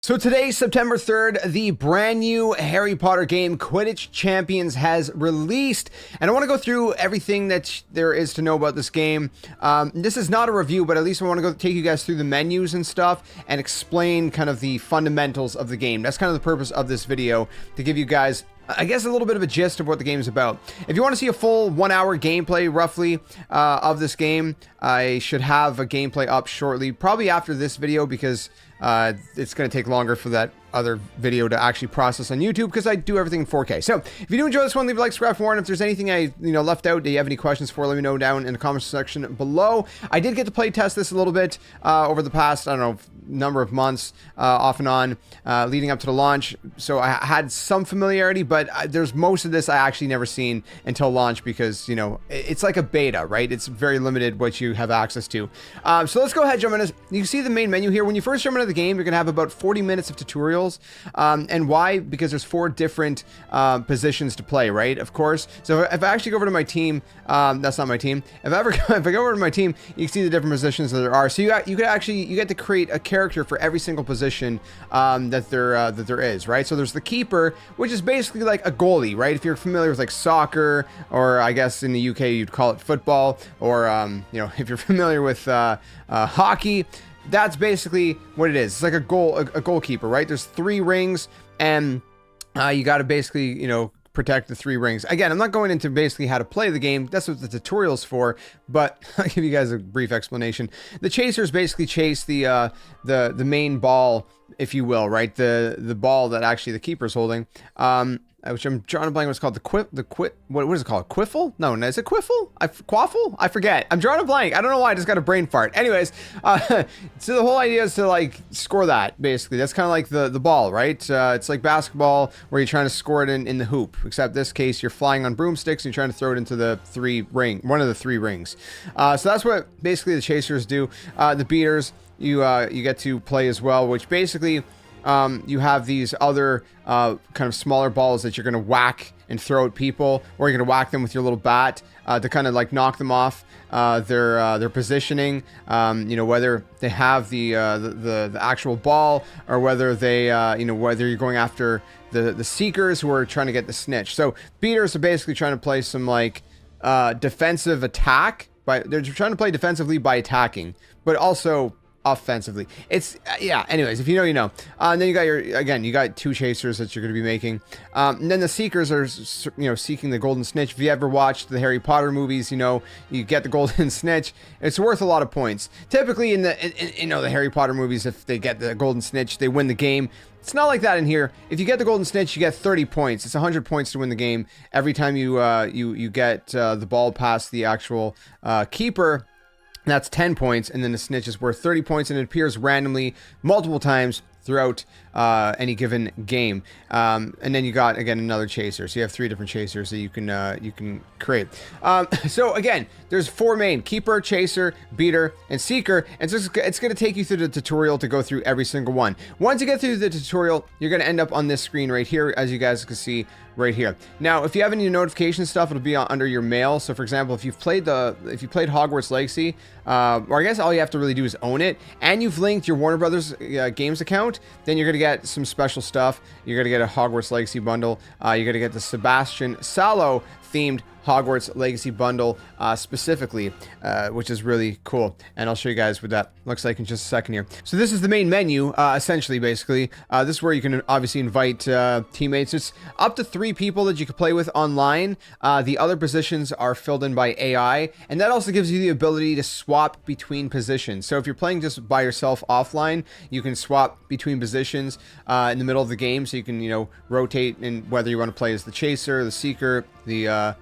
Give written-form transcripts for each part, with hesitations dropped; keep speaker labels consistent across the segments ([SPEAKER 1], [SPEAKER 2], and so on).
[SPEAKER 1] So today, September 3rd, the brand new Harry Potter game, Quidditch Champions, has released. And I want to go through everything that there is to know about this game. This is not a review, but at least I want to go take you guys through the menus and stuff and explain kind of the fundamentals of the game. That's kind of the purpose of this video, to give you guys, I guess, a little bit of a gist of what the game is about. If you want to see a full 1 hour gameplay, roughly, of this game, I should have a gameplay up shortly, probably after this video, because it's going to take longer for that other video to actually process on YouTube, because I do everything in 4K. So if you do enjoy this one, leave a like, subscribe for more, and if there's anything I left out that you have any questions for, let me know down in the comments section below. I did get to play test this a little bit over the past, I don't know, number of months, off and on, leading up to the launch, so I had some familiarity, but there's most of this I actually never seen until launch, because it's like a beta, right? It's very limited what you have access to. So let's go ahead and jump into this. You can see the main menu here. When you first jump into the game, you're gonna have about 40 minutes of tutorials. And why? Because there's 4 different positions to play, right? Of course. So if I actually go over to my team, that's not my team. If I go over to my team, you can see the different positions that there are. So you get to create a character for every single position that there is, right? So there's the keeper, which is basically like a goalie, right? If you're familiar with like soccer, or I guess in the UK you'd call it football, or if you're familiar with hockey, that's basically what it is. It's like a goalkeeper, right? There's 3 rings, and you got to basically, protect the 3 rings. Again, I'm not going into basically how to play the game. That's what the tutorial's for, but I'll give you guys a brief explanation. The chasers basically chase the main ball, if you will, right? The ball that actually the keeper's holding. Which I'm drawing a blank. What's called what is it called? Quiffle? No, is it quiffle? Quaffle? I forget. I'm drawing a blank. I don't know why. I just got a brain fart. Anyways, so the whole idea is to like score that. Basically, that's kind of like the ball, right? It's like basketball where you're trying to score it in the hoop. Except this case, you're flying on broomsticks and you're trying to throw it into the one of the 3 rings. So that's what basically the chasers do. The beaters, you get to play as well, which basically. You have these other kind of smaller balls that you're going to whack and throw at people, or you're going to whack them with your little bat to kind of like knock them off their positioning. Whether they have the actual ball, or whether they whether you're going after the seekers who are trying to get the snitch. So beaters are basically trying to play some like defensive attack, they're trying to play defensively by attacking, but also offensively. It's anyways, if you know, you know. And then you got 2 chasers that you're going to be making, and then the seekers are seeking the golden snitch. If you ever watched the Harry Potter movies, you get the golden snitch. It's worth a lot of points. Typically in the Harry Potter movies, if they get the golden snitch, they win the game. It's not like that in here. If you get the golden snitch, you get 30 points. It's 100 points to win the game every time you get the ball past the actual keeper. That's 10 points, and then the snitch is worth 30 points, and it appears randomly multiple times throughout any given game. And then you got, again, another chaser. So you have 3 different chasers that you can create. So again, there's 4 main: keeper, chaser, beater, and seeker. And so it's going to take you through the tutorial to go through every single one. Once you get through the tutorial, you're going to end up on this screen right here, as you guys can see right here. Now, if you have any notification stuff, it'll be under your mail. So for example, if you've played Hogwarts Legacy, or I guess all you have to really do is own it, and you've linked your Warner Brothers games account, then you're going to get some special stuff. You're going to get a Hogwarts Legacy bundle. You're going to get the Sebastian Sallow themed Hogwarts Legacy bundle specifically, which is really cool, and I'll show you guys what that looks like in just a second here. So this is the main menu, essentially. Basically, this is where you can obviously invite teammates. It's up to 3 people that you can play with online. The other positions are filled in by AI, and that also gives you the ability to swap between positions. So if you're playing just by yourself offline, you can swap between positions in the middle of the game, so you can rotate in whether you want to play as the chaser, the seeker, the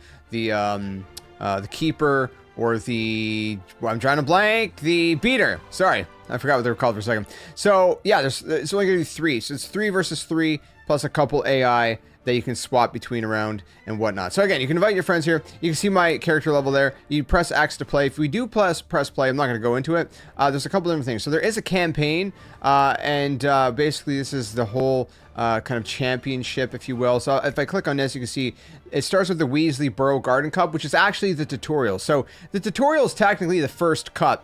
[SPEAKER 1] keeper, or I'm trying to blank, the beater. Sorry, I forgot what they were called for a second. So yeah, it's only gonna be 3. So it's 3 versus 3 plus a couple AI that you can swap between around and whatnot. So again, you can invite your friends here. You can see my character level there. You press X to play. If we do press play, I'm not going to go into it. There's a couple different things. So there is a campaign, and basically this is the whole kind of championship, if you will. So if I click on this, you can see it starts with the Weasley Burrow Garden Cup, which is actually the tutorial. So the tutorial is technically the first cup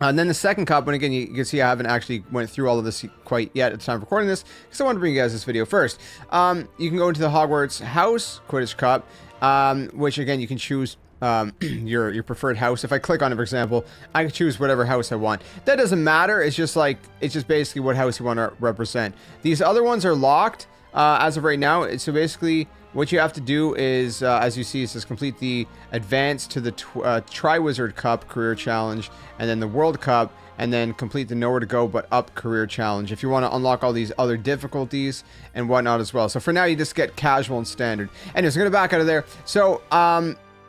[SPEAKER 1] And then the second cup, and again, you can see I haven't actually went through all of this quite yet at the time of recording this, because I wanted to bring you guys this video first. You can go into the Hogwarts House Quidditch Cup, which again, you can choose your preferred house. If I click on it, for example, I can choose whatever house I want. That doesn't matter. It's just basically what house you want to represent. These other ones are locked as of right now. So basically, what you have to do is, as you see, it says complete the Advance to the Triwizard Cup Career Challenge, and then the World Cup, and then complete the Nowhere to Go But Up Career Challenge if you want to unlock all these other difficulties and whatnot as well. So for now, you just get Casual and Standard. Anyways, I'm going to back out of there. So,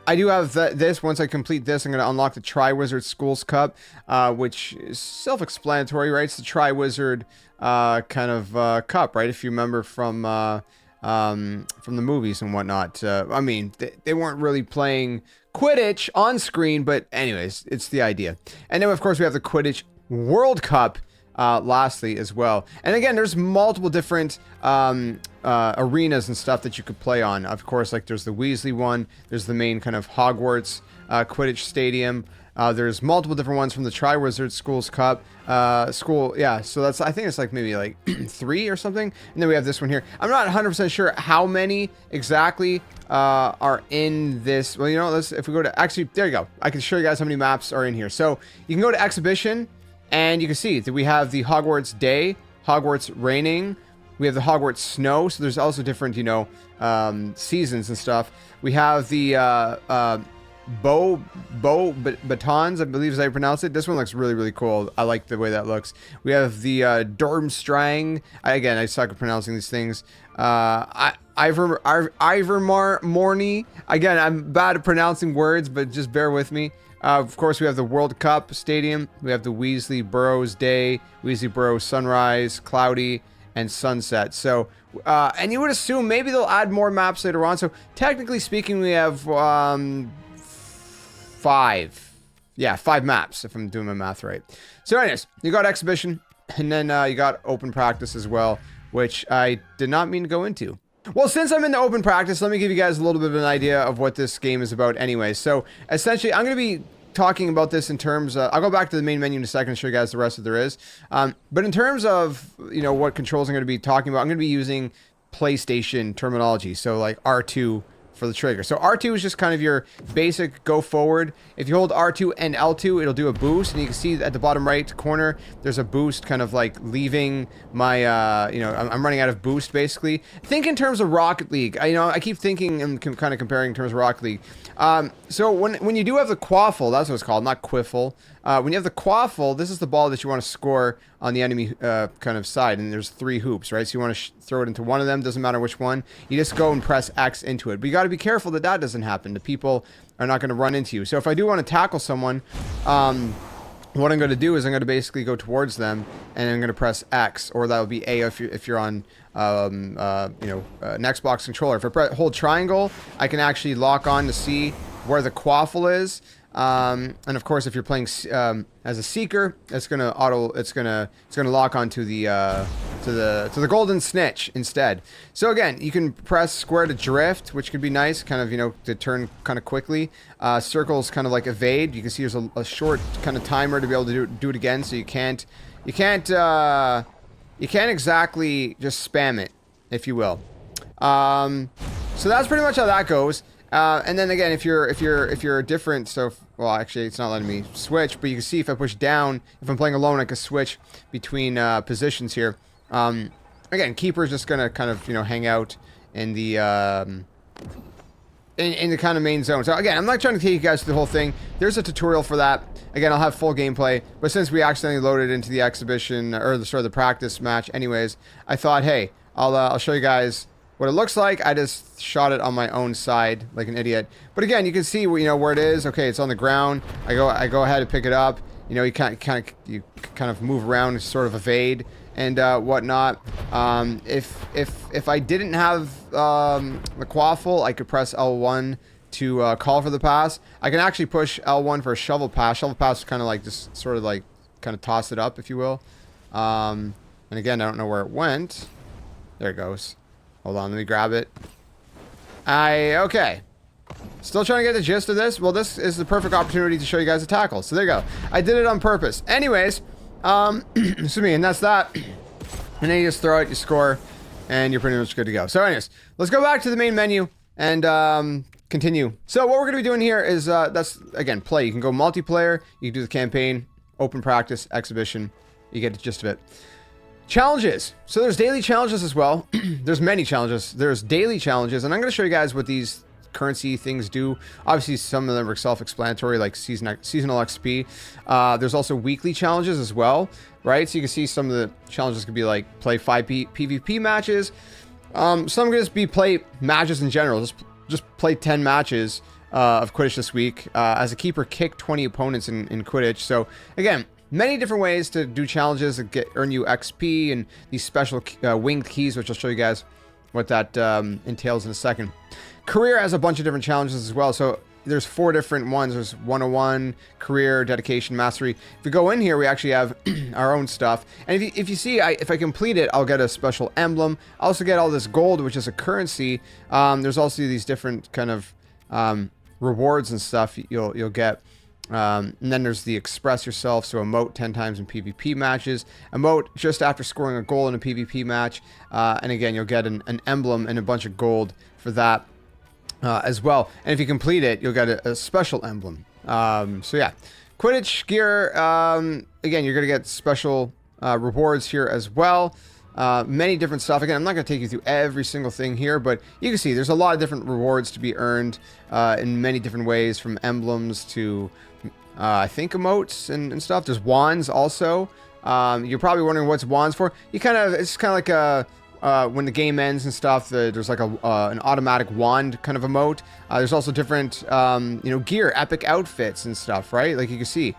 [SPEAKER 1] I do have this. Once I complete this, I'm going to unlock the Triwizard Schools Cup, which is self-explanatory, right? It's the Triwizard kind of cup, right? If you remember from the movies and whatnot. I mean, they weren't really playing Quidditch on screen, but anyways, it's the idea. And then, of course, we have the Quidditch World Cup lastly as well. And again, there's multiple different arenas and stuff that you could play on. Of course, like there's the Weasley one, there's the main kind of Hogwarts Quidditch Stadium. There's multiple different ones from the Triwizard Schools Cup. So that's, I think it's like maybe like 3 or something. And then we have this one here. I'm not 100% sure how many exactly are in this. Well, you know, if we go to, actually, there you go. I can show you guys how many maps are in here. So you can go to Exhibition, and you can see that we have the Hogwarts Day, Hogwarts Raining, we have the Hogwarts Snow, so there's also different, you know, seasons and stuff. We have the batons, I believe is how you pronounce it. This one looks really, really cool. I like the way that looks. We have the Durmstrang. Again, I suck at pronouncing these things. Ivermorny. Again, I'm bad at pronouncing words, but just bear with me. Of course, we have the World Cup Stadium. We have the Weasley Burrows Day, Weasley Burrows Sunrise, Cloudy, and Sunset. So, and you would assume maybe they'll add more maps later on. So, technically speaking, we have 5. Yeah, 5 maps, if I'm doing my math right. So, anyways, you got Exhibition, and then you got Open Practice as well, which I did not mean to go into. Well, since I'm in the open practice, let me give you guys a little bit of an idea of what this game is about anyway. So, essentially, I'm going to be talking about this in terms of, I'll go back to the main menu in a second and show you guys the rest that there is. But in terms of, you know, what controls I'm going to be talking about, I'm going to be using PlayStation terminology. So, like R2 for the trigger. So R2 is just kind of your basic go forward. If you hold R2 and L2, it'll do a boost, and you can see at the bottom right corner, there's a boost kind of like leaving my, you know, I'm running out of boost basically. Think in terms of Rocket League. I keep thinking and kind of comparing in terms of Rocket League. So when you do have the quaffle, that's what it's called, not quiffle. When you have the quaffle, this is the ball that you want to score on the enemy kind of side, and there's 3 hoops, right? So you want to throw it into one of them, doesn't matter which one. You just go and press X into it. But you got to be careful that that doesn't happen. The people are not going to run into you. So if I do want to tackle someone, what I'm going to do is I'm going to basically go towards them, and I'm going to press X, or that would be A if you're on an Xbox controller. If I hold triangle, I can actually lock on to see where the quaffle is. And of course, if you're playing as a seeker, it's gonna lock onto the to the golden snitch instead. So again, you can press square to drift, which could be nice, kind of, you know, to turn kind of quickly. Circles kind of like evade. You can see there's a short kind of timer to be able to do it again, so you can't exactly just spam it, if you will. So that's pretty much how that goes. And then again, if you're different, so well, actually, it's not letting me switch, but you can see if I push down, if I'm playing alone, I can switch between positions here. Again, keeper's just gonna kind of, you know, hang out in the in the kind of main zone. So again, I'm not trying to take you guys through the whole thing. There's a tutorial for that. Again, I'll have full gameplay, but since we accidentally loaded into the exhibition or the practice match, anyways, I thought, hey, I'll show you guys what it looks like. I just shot it on my own side like an idiot. But again, you can see, you know, where it is. Okay, it's on the ground. I go ahead and pick it up. You know, you kind of move around and sort of evade and whatnot. If I didn't have the quaffle, I could press L1 to call for the pass. I can actually push L1 for a shovel pass. Shovel pass is kind of like just sort of like kind of toss it up, if you will. And again, I don't know where it went. There it goes. Hold on, let me grab it. Okay. Still trying to get the gist of this? Well, this is the perfect opportunity to show you guys a tackle. So there you go. I did it on purpose. Anyways, excuse me, and that's that. And then you just throw it, you score, and you're pretty much good to go. So anyways, let's go back to the main menu and continue. So what we're going to be doing here is, that's, again, play. You can go multiplayer, you can do the campaign, open practice, exhibition. You get the gist of it. Challenges. So there's daily challenges as well. There's many challenges. There's daily challenges, and I'm going to show you guys what these currency things do. Obviously, some of them are self-explanatory, like seasonal XP. There's also weekly challenges as well, right? So you can see some of the challenges could be like play 5 PvP matches. Some could just be play matches in general. Just play 10 matches of Quidditch this week. As a keeper, kick 20 opponents in Quidditch. So again, many different ways to do challenges that earn you XP and these special winged keys, which I'll show you guys what that entails in a second. Career has a bunch of different challenges as well. So there's 4 different ones. There's 101, career, dedication, mastery. If we go in here, we actually have our own stuff. And if you see, if I complete it, I'll get a special emblem. I also get all this gold, which is a currency. There's also these different kind of rewards and stuff you'll get. And then there's the express yourself, so emote 10 times in PvP matches, emote just after scoring a goal in a PvP match, and again you'll get an emblem and a bunch of gold for that as well. And if you complete it, you'll get a special emblem. So yeah, Quidditch gear, again you're gonna get special rewards here as well. Many different stuff. Again, I'm not going to take you through every single thing here, but you can see there's a lot of different rewards to be earned in many different ways, from emblems to I think emotes and stuff. There's wands also. You're probably wondering what's wands for. It's kind of like a when the game ends and stuff, there's like an automatic wand kind of emote. There's also different gear, epic outfits and stuff, right? Like you can see.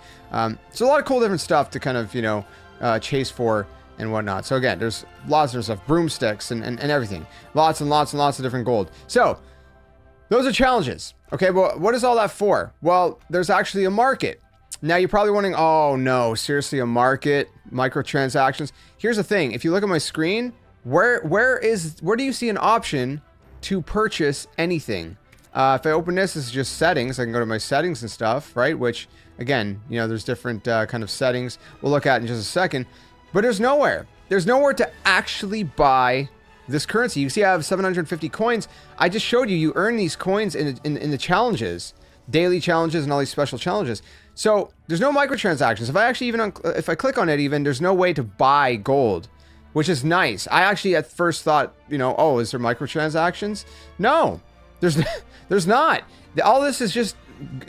[SPEAKER 1] So a lot of cool different stuff to kind of chase for and whatnot. So again, there's lots of stuff, broomsticks and everything. Lots and lots and lots of different gold. So those are challenges. Okay, but what is all that for? Well, there's actually a market. Now you're probably wondering, oh no, seriously, a market, microtransactions. Here's the thing. If you look at my screen, where do you see an option to purchase anything? If I open this is just settings. I can go to my settings and stuff, right? Which again, there's different kind of settings we'll look at in just a second. But there's nowhere. There's nowhere to actually buy this currency. You see I have 750 coins. I just showed you earn these coins in the challenges, daily challenges and all these special challenges. So there's no microtransactions. If I actually if I click on it even, there's no way to buy gold, which is nice. I actually at first thought, oh, is there microtransactions? No, there's not. All this is just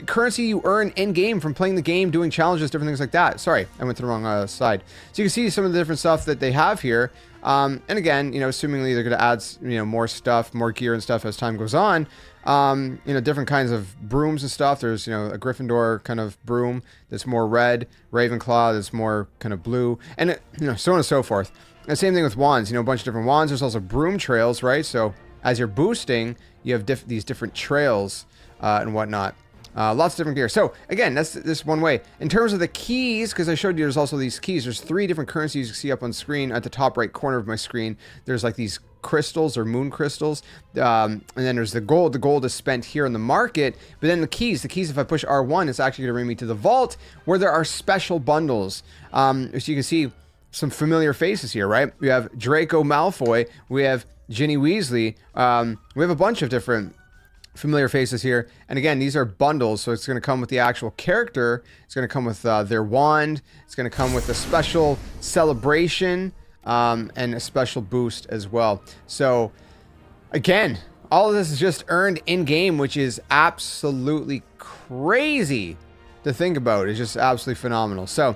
[SPEAKER 1] currency you earn in game from playing the game, doing challenges, different things like that. Sorry, I went to the wrong side. So you can see some of the different stuff that they have here. And again, assumingly they're going to add, more stuff, more gear and stuff as time goes on. Different kinds of brooms and stuff. There's, a Gryffindor kind of broom that's more red, Ravenclaw that's more kind of blue, and so on and so forth. And same thing with wands, a bunch of different wands. There's also broom trails, right? So as you're boosting, you have these different trails and whatnot. Lots of different gear. So again, that's this one way. In terms of the keys, because I showed you there's also these keys. There's 3 different currencies you see up on screen at the top right corner of my screen. There's like these crystals or moon crystals. And then there's the gold. The gold is spent here in the market. But then the keys, if I push R1, it's actually going to bring me to the vault where there are special bundles. So you can see some familiar faces here, right? We have Draco Malfoy. We have Ginny Weasley. We have a bunch of different familiar faces here, and again, these are bundles, so it's going to come with the actual character, it's going to come with their wand, it's going to come with a special celebration and a special boost as well. So again, all of this is just earned in game, which is absolutely crazy to think about. It's just absolutely phenomenal. So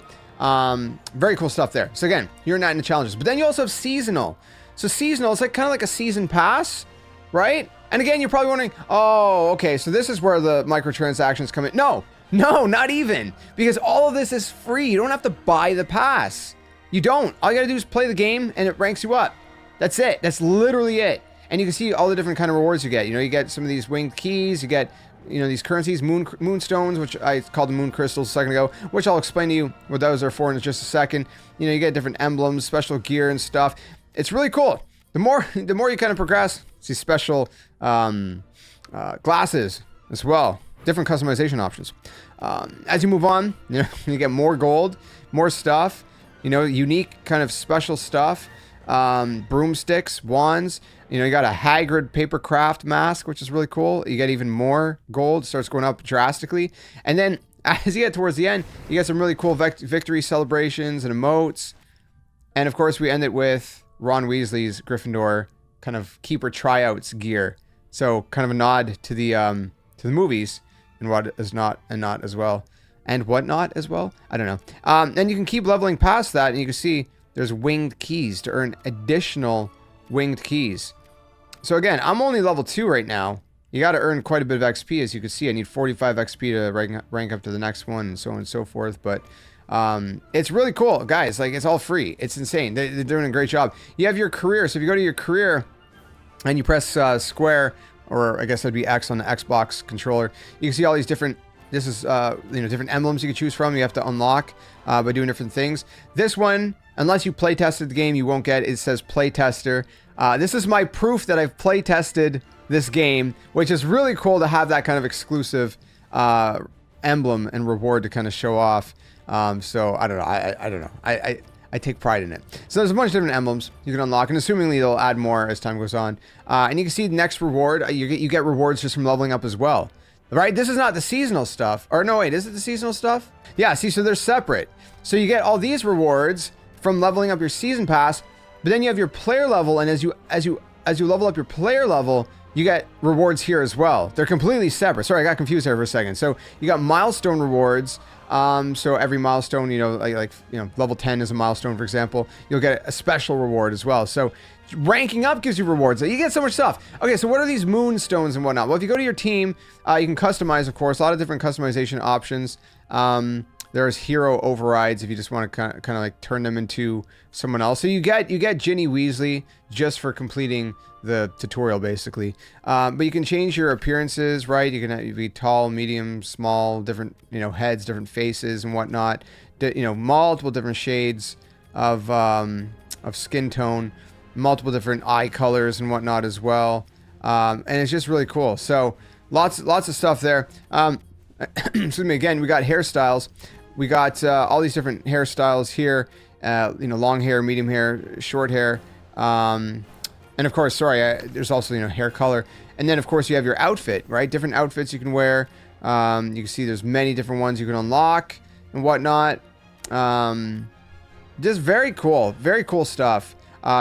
[SPEAKER 1] very cool stuff there. So again, you're not in the challenges, but then you also have seasonal. So seasonal, it's like kind of like a season pass, right? And again, you're probably wondering, oh, okay, so this is where the microtransactions come in. No, not even. Because all of this is free. You don't have to buy the pass. You don't. All you gotta do is play the game and it ranks you up. That's it. That's literally it. And you can see all the different kind of rewards you get. You get some of these winged keys. You get, these currencies, moonstones, which I called the moon crystals a second ago, which I'll explain to you what those are for in just a second. You get different emblems, special gear and stuff. It's really cool. The more you kind of progress, see special glasses, as well. Different customization options. As you move on, you know, you get more gold, more stuff, you know, unique kind of special stuff. Broomsticks, wands. You know, you got a Hagrid paper craft mask, which is really cool. You get even more gold, starts going up drastically. And then as you get towards the end, you get some really cool victory celebrations and emotes. And of course, we end it with Ron Weasley's Gryffindor kind of keeper tryouts gear. So kind of a nod to the movies and what is not and not as well. And whatnot as well. I don't know. And you can keep leveling past that, and you can see there's winged keys to earn additional winged keys. So again, I'm only level 2 right now. You got to earn quite a bit of XP. As you can see, I need 45 XP to rank up to the next one, and so on and so forth. But it's really cool, guys. Like, it's all free. It's insane. They're doing a great job. You have your career. So if you go to your career and you press square, or I guess that'd be X on the Xbox controller, you can see all these different, this is, you know, different emblems you can choose from. You have to unlock by doing different things. This one, unless you play tested the game, you won't get it. It says play tester. This is my proof that I've play tested this game, which is really cool to have that kind of exclusive emblem and reward to kind of show off. So I don't know. I don't know. I take pride in it. So there's a bunch of different emblems you can unlock, and assumingly they'll add more as time goes on. And you can see the next reward. You get rewards just from leveling up as well. Right? This is not the seasonal stuff. Or no, wait, is it the seasonal stuff? Yeah, see, so they're separate. So you get all these rewards from leveling up your season pass, but then you have your player level, and as you level up your player level, you get rewards here as well. They're completely separate. Sorry, I got confused there for a second. So you got milestone rewards. So every milestone, you know, like you know, level 10 is a milestone, for example. You'll get a special reward as well. So ranking up gives you rewards. You get so much stuff. Okay, so what are these moonstones and whatnot? Well, if you go to your team, you can customize, of course, a lot of different customization options. There's hero overrides if you just want to kind of like turn them into someone else. So you get Ginny Weasley just for completing the tutorial, basically. But you can change your appearances, right? You can be tall, medium, small, different, you know, heads, different faces and whatnot. You know, multiple different shades of skin tone, multiple different eye colors and whatnot as well. And it's just really cool. So lots of stuff there. Excuse me. Again, we got hairstyles. We got all these different hairstyles here. You know, long hair, medium hair, short hair. And of course, sorry, there's also, you know, hair color. And then, of course, you have your outfit, right? Different outfits you can wear. You can see there's many different ones you can unlock and whatnot. Just very cool stuff.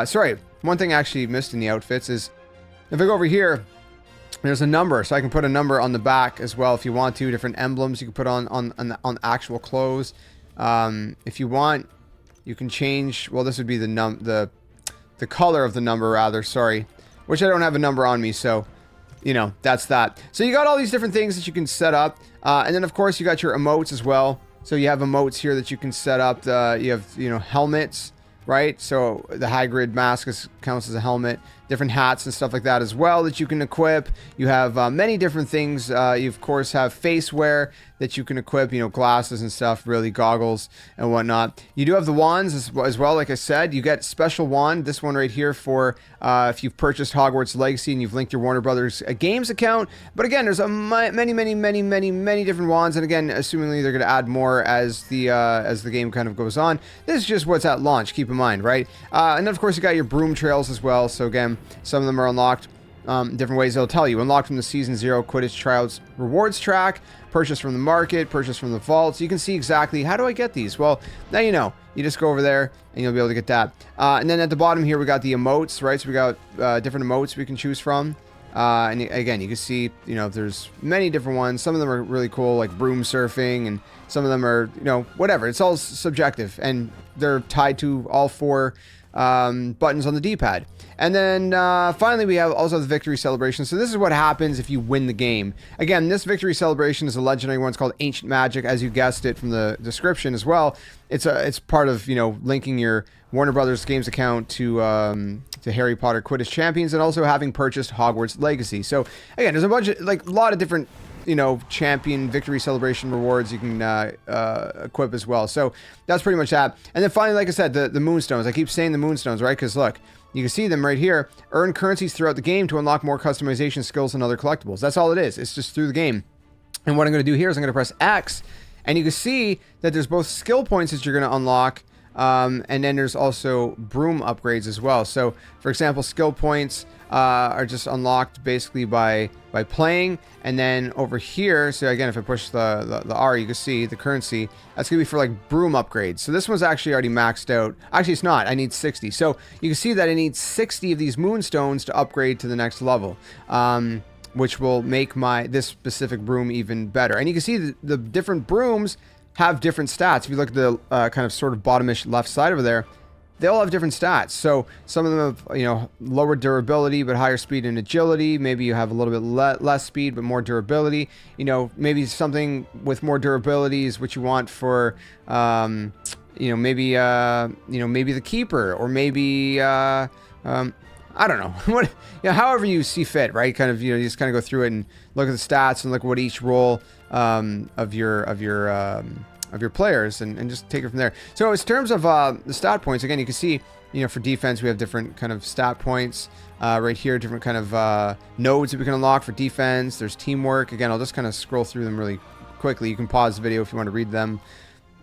[SPEAKER 1] Sorry, one thing I actually missed in the outfits is if I go over here, there's a number, so I can put a number on the back as well if you want to. Different emblems you can put on actual clothes. If you want, you can change. Well, this would be the color of the number, rather. Sorry, which I don't have a number on me, so you know, that's that. So you got all these different things that you can set up, and then of course you got your emotes as well. So you have emotes here that you can set up. You have, you know, helmets, right? So the Hagrid mask counts as a helmet. Different hats and stuff like that as well that you can equip. You have many different things. You of course have face wear that you can equip, you know, glasses and stuff, really, goggles and whatnot. You do have the wands as well. Like I said, you get special wand, this one right here, for if you've purchased Hogwarts Legacy and you've linked your Warner Brothers Games account. But again, there's many different wands, and again, assumingly they're going to add more as the game kind of goes on. This is just what's at launch, keep in mind, right? And then of course you got your broom trails as well. So again, some of them are unlocked different ways. They'll tell you unlocked from the Season 0 Quidditch Tryouts rewards track, purchased from the market, purchased from the vault. So you can see exactly how do I get these. Well, now you know. You just go over there and you'll be able to get that. And then at the bottom here we got the emotes, right? So we got different emotes we can choose from. And again, you can see, you know, there's many different ones. Some of them are really cool, like broom surfing, and some of them are, you know, whatever. It's all subjective, and they're tied to all 4 buttons on the D-pad. And then finally we have also the victory celebration. So this is what happens if you win the game. Again, this victory celebration is a legendary one. It's called Ancient Magic, as you guessed it from the description as well. It's part of, you know, linking your Warner Brothers Games account to Harry Potter Quidditch Champions, and also having purchased Hogwarts Legacy. So again, there's a bunch of, like, a lot of different you know, champion victory celebration rewards you can equip as well. So that's pretty much that. And then finally, like I said, the moonstones. I keep saying the moonstones, right? Because look, you can see them right here. Earn currencies throughout the game to unlock more customization skills and other collectibles. That's all it is. It's just through the game. And what I'm going to do here is I'm going to press X, and you can see that there's both skill points that you're going to unlock, and then there's also broom upgrades as well. So, for example, skill points are just unlocked basically by playing, and then over here, so again, if I push the R, you can see the currency. That's gonna be for like broom upgrades. So this one's actually already maxed out. Actually, it's not. I need 60. So you can see that I need 60 of these moonstones to upgrade to the next level, which will make this specific broom even better. And you can see the different brooms have different stats. If you look at the kind of sort of bottomish left side over there, they all have different stats. So some of them have, you know, lower durability but higher speed and agility. Maybe you have a little bit less speed but more durability. You know, maybe something with more durability is what you want for, you know, maybe the keeper, or maybe I don't know. What, you know, however you see fit, right? Kind of, you know, you just kind of go through it and look at the stats and look at what each role of your players, and just take it from there. So in terms of the stat points, again, you can see, you know, for defense we have different kind of stat points right here, different kind of nodes that we can unlock for defense. There's teamwork. Again, I'll just kind of scroll through them really quickly. You can pause the video if you want to read them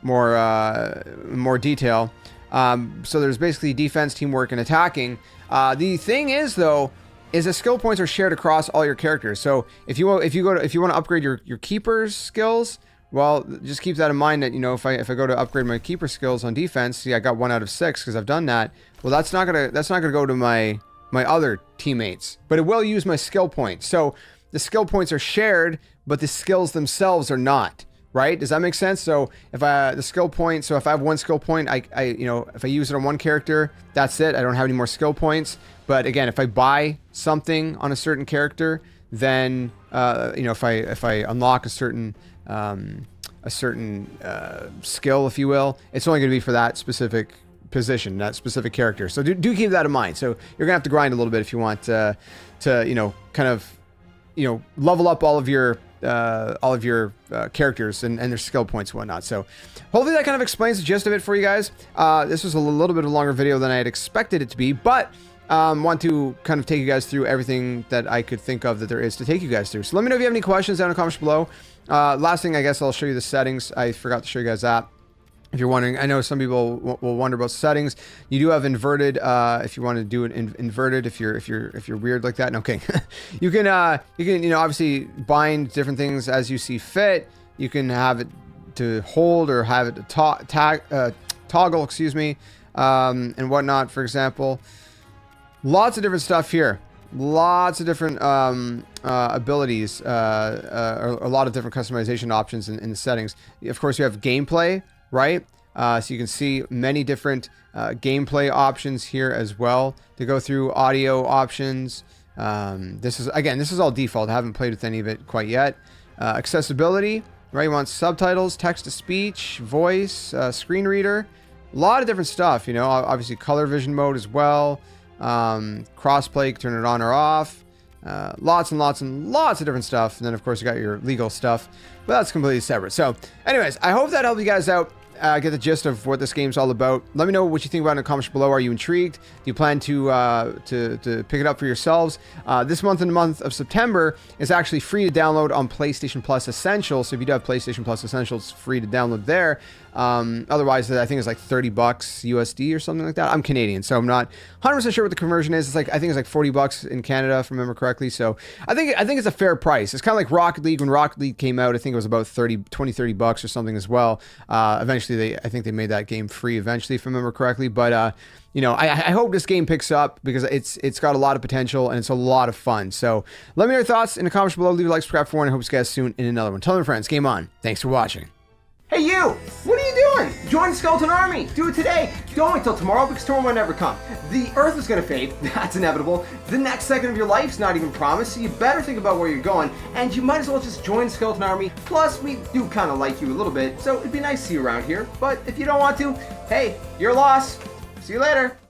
[SPEAKER 1] more detail. So there's basically defense, teamwork, and attacking. The thing is, though, is that skill points are shared across all your characters. So if you want to upgrade your keeper's skills, well, just keep that in mind that, you know, if I go to upgrade my keeper skills on defense, see, I got 1 out of 6 because I've done that. Well, that's not gonna go to my other teammates, but it will use my skill points. So the skill points are shared, but the skills themselves are not. Right? Does that make sense? So if if I have 1 skill point, you know, if I use it on one character, that's it. I don't have any more skill points. But again, if I buy something on a certain character, then you know, if I unlock a certain skill, if you will, it's only going to be for that specific position, that specific character. So do keep that in mind. So you're gonna have to grind a little bit if you want to you know, kind of, you know, level up all of your characters and their skill points and whatnot. So hopefully that kind of explains the gist of it for you guys. This was a little bit of a longer video than I had expected it to be, but want to kind of take you guys through everything that I could think of that there is to take you guys through. So let me know if you have any questions down in the comments below. Last thing, I guess I'll show you the settings. I forgot to show you guys that. If you're wondering, I know some people will wonder about settings. You do have inverted. If you want to do it inverted, if you're weird like that, no, okay. you can you know, obviously bind different things as you see fit. You can have it to hold or have it to toggle, excuse me, and whatnot. For example, lots of different stuff here. Lots of different abilities, or a lot of different customization options in the settings. Of course, you have gameplay. Right? So you can see many different gameplay options here as well to go through. Audio options. This is all default. I haven't played with any of it quite yet. Accessibility, right? You want subtitles, text to speech, voice, screen reader, a lot of different stuff, you know, obviously color vision mode as well. Crossplay, turn it on or off. Lots and lots and lots of different stuff. And then of course you got your legal stuff, but that's completely separate. So anyways, I hope that helped you guys out. Get the gist of what this game's all about. Let me know what you think about it in the comments below. Are you intrigued? Do you plan to pick it up for yourselves? This month, in the month of September, is actually free to download on PlayStation Plus Essentials. So if you do have PlayStation Plus Essentials, it's free to download there. Otherwise, I think it's like $30 USD or something like that. I'm Canadian, so I'm not 100% sure what the conversion is. It's like, I think it's like $40 in Canada, if I remember correctly. So I think it's a fair price. It's kind of like Rocket League. When Rocket League came out, I think it was about $30 or something as well. Eventually, I think they made that game free eventually, if I remember correctly. But you know, I hope this game picks up because it's got a lot of potential and it's a lot of fun. So let me know your thoughts in the comments below. Leave a like, subscribe for one, and I hope to see you guys soon in another one. Tell them, friends, game on. Thanks for watching. Hey you! What are you doing? Join the Skeleton Army! Do it today! Don't wait till tomorrow because tomorrow might never come. The Earth is gonna fade, that's inevitable. The next second of your life's not even promised, so you better think about where you're going, and you might as well just join the Skeleton Army. Plus, we do kinda like you a little bit, so it'd be nice to see you around here. But if you don't want to, hey, your loss. See you later!